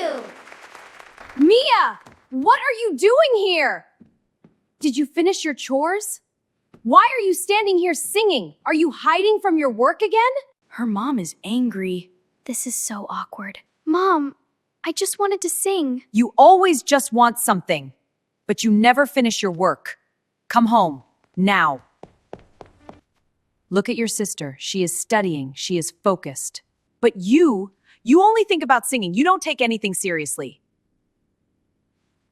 you! Mia! What are you doing here? Did you finish your chores? Why are you standing here singing? Are you hiding from your work again? Her mom is angry. This is so awkward. Mom, I just wanted to sing. You always just want something, but you never finish your work. Come home, now. Look at your sister. She is studying. She is focused. But you only think about singing. You don't take anything seriously.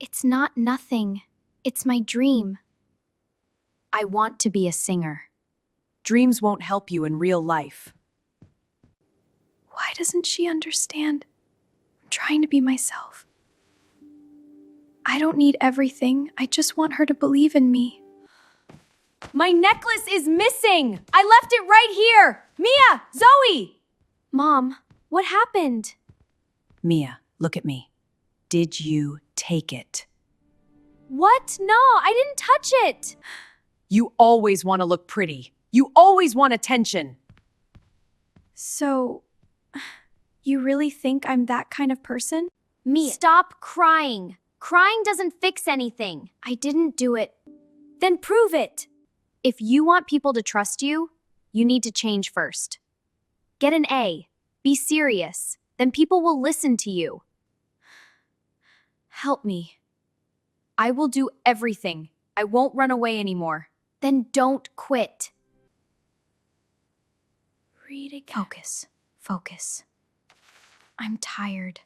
It's not nothing. It's my dream. I want to be a singer. Dreams won't help you in real life. Why doesn't she understand? I'm trying to be myself. I don't need everything. I just want her to believe in me. My necklace is missing. I left it right here. Mia, Zoe. Mom, what happened? Mia, look at me. Did you take it? What? No, I didn't touch it. You always want to look pretty. You always want attention. So, you really think I'm that kind of person? Mia, stop crying. Crying doesn't fix anything. I didn't do it. Then prove it. If you want people to trust you, you need to change first. Get an A. Be serious. Then people will listen to you. Help me. I will do everything. I won't run away anymore. Then don't quit. Read again. Focus. Focus. I'm tired,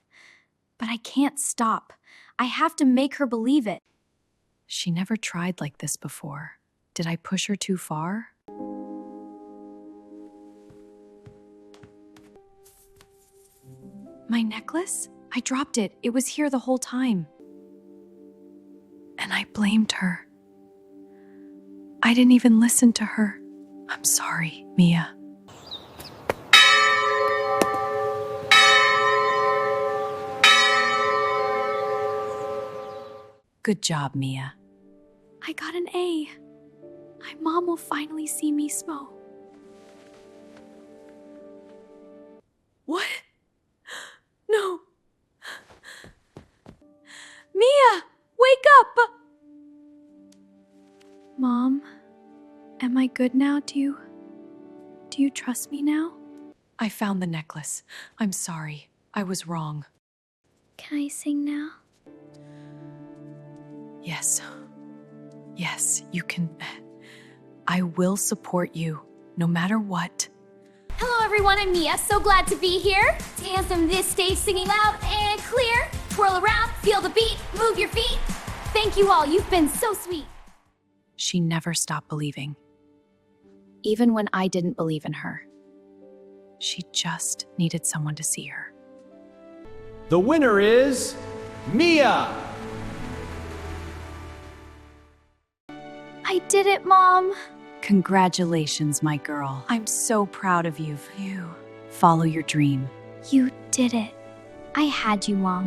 but I can't stop. I have to make her believe it. She never tried like this before. Did I push her too far? My necklace? I dropped it. It was here the whole time. And I blamed her. I didn't even listen to her. I'm sorry, Mia. Good job, Mia. I got an A. My mom will finally see me smile. What? No. Mia, wake up! Mom, am I good now? Do you trust me now? I found the necklace. I'm sorry. I was wrong. Can I sing now? Yes. Yes, you can. I will support you, no matter what. Hello everyone, I'm Mia. So glad to be here. Dance on this stage singing loud and clear. Twirl around, feel the beat, move your feet. Thank you all, you've been so sweet. She never stopped believing. Even when I didn't believe in her. She just needed someone to see her. The winner is Mia! I did it, Mom! Congratulations, my girl. I'm so proud of you. You follow your dream. You did it. I had you, Mom.